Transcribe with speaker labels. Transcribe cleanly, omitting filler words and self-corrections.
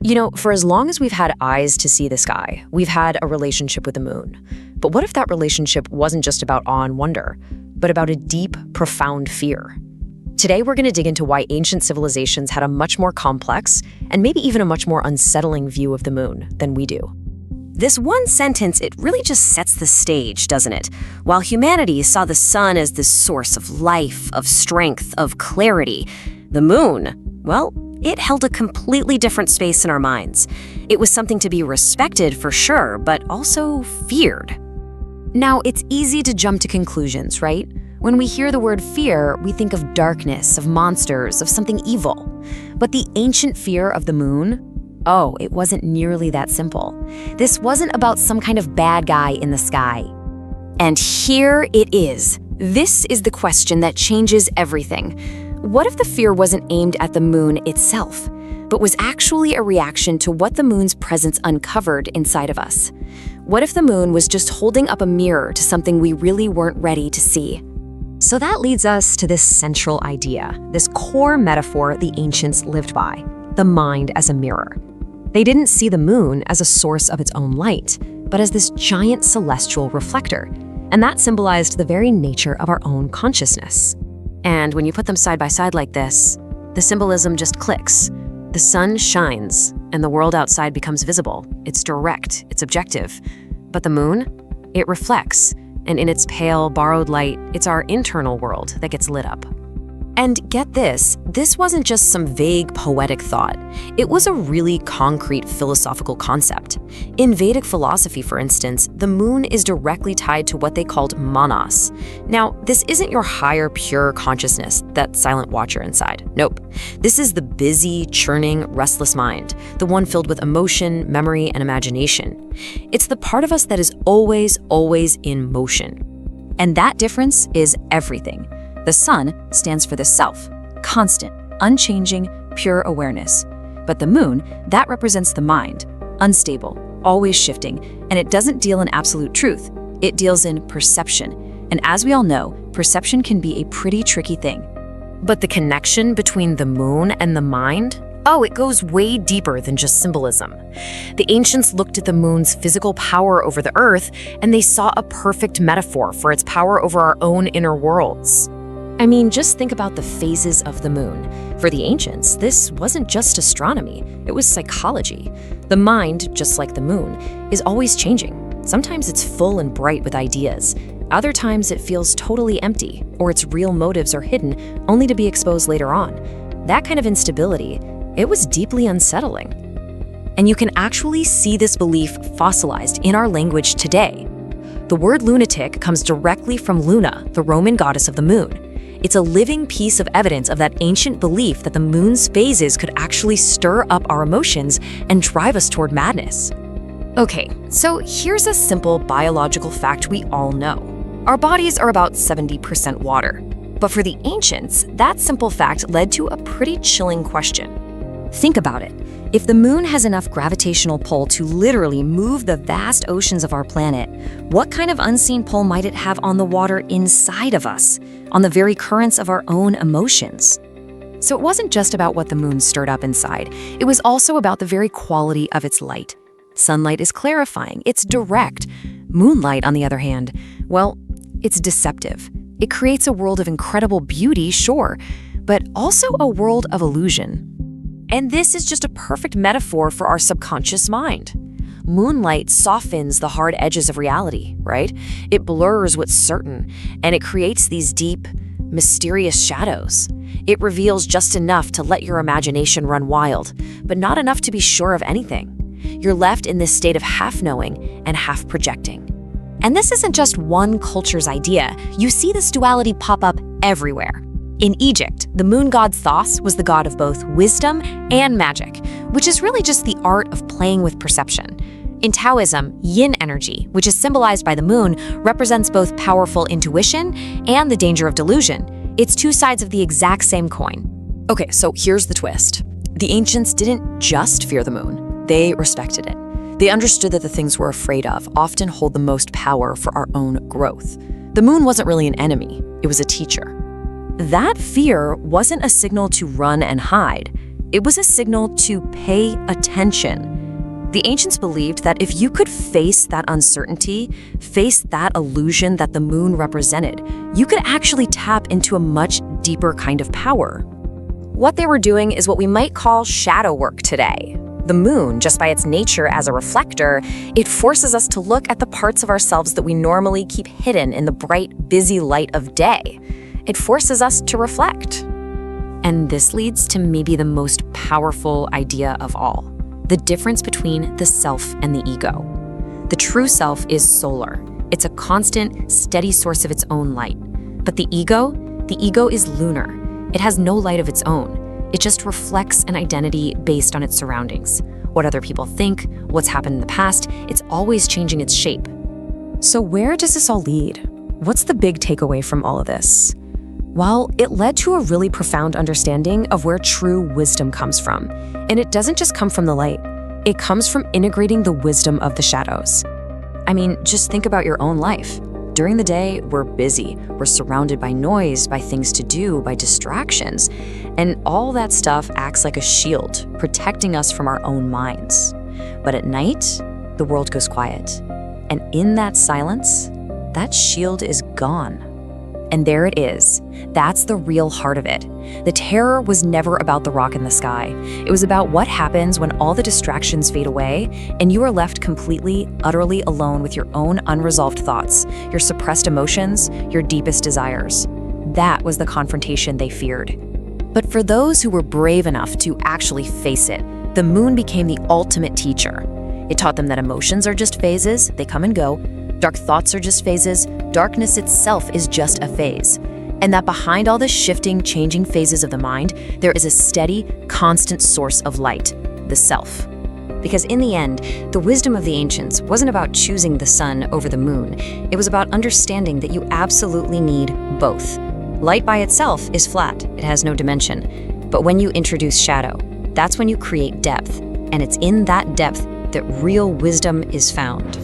Speaker 1: For as long as we've had eyes to see the sky, we've had a relationship with the moon. But what if that relationship wasn't just about awe and wonder, but about a deep, profound fear? Today, we're going to dig into why ancient civilizations had a much more complex and maybe even a much more unsettling view of the moon than we do.
Speaker 2: This one sentence, it really just sets the stage, doesn't it? While humanity saw the sun as this source of life, of strength, of clarity, the moon, well, it held a completely different space in our minds. It was something to be respected for sure, but also feared.
Speaker 1: Now, it's easy to jump to conclusions, right? When we hear the word fear, we think of darkness, of monsters, of something evil. But the ancient fear of the moon, oh, it wasn't nearly that simple. This wasn't about some kind of bad guy in the sky.
Speaker 2: And here it is. This is the question that changes everything. What if the fear wasn't aimed at the moon itself, but was actually a reaction to what the moon's presence uncovered inside of us? What if the moon was just holding up a mirror to something we really weren't ready to see?
Speaker 1: So that leads us to this central idea, this core metaphor the ancients lived by, the mind as a mirror. They didn't see the moon as a source of its own light, but as this giant celestial reflector, and that symbolized the very nature of our own consciousness.
Speaker 2: And when you put them side by side like this, the symbolism just clicks. The sun shines, and the world outside becomes visible. It's direct, it's objective. But the moon, it reflects, and in its pale, borrowed light, it's our internal world that gets lit up. And get this wasn't just some vague poetic thought. It was a really concrete philosophical concept. In Vedic philosophy, for instance, the moon is directly tied to what they called manas. Now, this isn't your higher, pure consciousness, that silent watcher inside. Nope. This is the busy, churning, restless mind, the one filled with emotion, memory, and imagination. It's the part of us that is always, always in motion.
Speaker 3: And that difference is everything. The sun stands for the self, constant, unchanging, pure awareness. But the moon, that represents the mind, unstable, always shifting, and it doesn't deal in absolute truth. It deals in perception. And as we all know, perception can be a pretty tricky thing.
Speaker 1: But the connection between the moon and the mind? Oh, it goes way deeper than just symbolism. The ancients looked at the moon's physical power over the earth, and they saw a perfect metaphor for its power over our own inner worlds. I mean, just think about the phases of the moon. For the ancients, this wasn't just astronomy, it was psychology. The mind, just like the moon, is always changing. Sometimes it's full and bright with ideas. Other times it feels totally empty, or its real motives are hidden, only to be exposed later on. That kind of instability, it was deeply unsettling. And you can actually see this belief fossilized in our language today. The word lunatic comes directly from Luna, the Roman goddess of the moon. It's a living piece of evidence of that ancient belief that the moon's phases could actually stir up our emotions and drive us toward madness. Okay, so here's a simple biological fact we all know. Our bodies are about 70% water. But for the ancients, that simple fact led to a pretty chilling question. Think about it. If the moon has enough gravitational pull to literally move the vast oceans of our planet, what kind of unseen pull might it have on the water inside of us, on the very currents of our own emotions? So it wasn't just about what the moon stirred up inside. It was also about the very quality of its light. Sunlight is clarifying, it's direct. Moonlight, on the other hand, well, it's deceptive. It creates a world of incredible beauty, sure, but also a world of illusion. And this is just a perfect metaphor for our subconscious mind. Moonlight softens the hard edges of reality, right? It blurs what's certain, and it creates these deep, mysterious shadows. It reveals just enough to let your imagination run wild, but not enough to be sure of anything. You're left in this state of half-knowing and half-projecting. And this isn't just one culture's idea. You see this duality pop up everywhere. In Egypt, the moon god Thoth was the god of both wisdom and magic, which is really just the art of playing with perception. In Taoism, yin energy, which is symbolized by the moon, represents both powerful intuition and the danger of delusion. It's two sides of the exact same coin. Okay, so here's the twist. The ancients didn't just fear the moon, they respected it. They understood that the things we're afraid of often hold the most power for our own growth. The moon wasn't really an enemy, it was a teacher. That fear wasn't a signal to run and hide.
Speaker 3: It was a signal to pay attention. The ancients believed that if you could face that uncertainty, face that illusion that the moon represented, you could actually tap into a much deeper kind of power.
Speaker 2: What they were doing is what we might call shadow work today. The moon, just by its nature as a reflector, it forces us to look at the parts of ourselves that we normally keep hidden in the bright, busy light of day. It forces us to reflect. And this leads to maybe the most powerful idea of all: the difference between the self and the ego. The true self is solar. It's a constant, steady source of its own light. But the ego is lunar. It has no light of its own. It just reflects an identity based on its surroundings. What other people think, what's happened in the past, it's always changing its shape.
Speaker 1: So where does this all lead? What's the big takeaway from all of this? Well, it led to a really profound understanding of where true wisdom comes from. And it doesn't just come from the light. It comes from integrating the wisdom of the shadows.
Speaker 3: I mean, just think about your own life. During the day, we're busy. We're surrounded by noise, by things to do, by distractions. And all that stuff acts like a shield, protecting us from our own minds. But at night, the world goes quiet. And in that silence, that shield is gone. And there it is. That's the real heart of it. The terror was never about the rock in the sky. It was about what happens when all the distractions fade away and you are left completely, utterly alone with your own unresolved thoughts, your suppressed emotions, your deepest desires. That was the confrontation they feared. But for those who were brave enough to actually face it, the moon became the ultimate teacher. It taught them that emotions are just phases, they come and go. Dark thoughts are just phases. Darkness itself is just a phase. And that behind all the shifting, changing phases of the mind, there is a steady, constant source of light, the self. Because in the end, the wisdom of the ancients wasn't about choosing the sun over the moon. It was about understanding that you absolutely need both. Light by itself is flat. It has no dimension. But when you introduce shadow, that's when you create depth. And it's in that depth that real wisdom is found.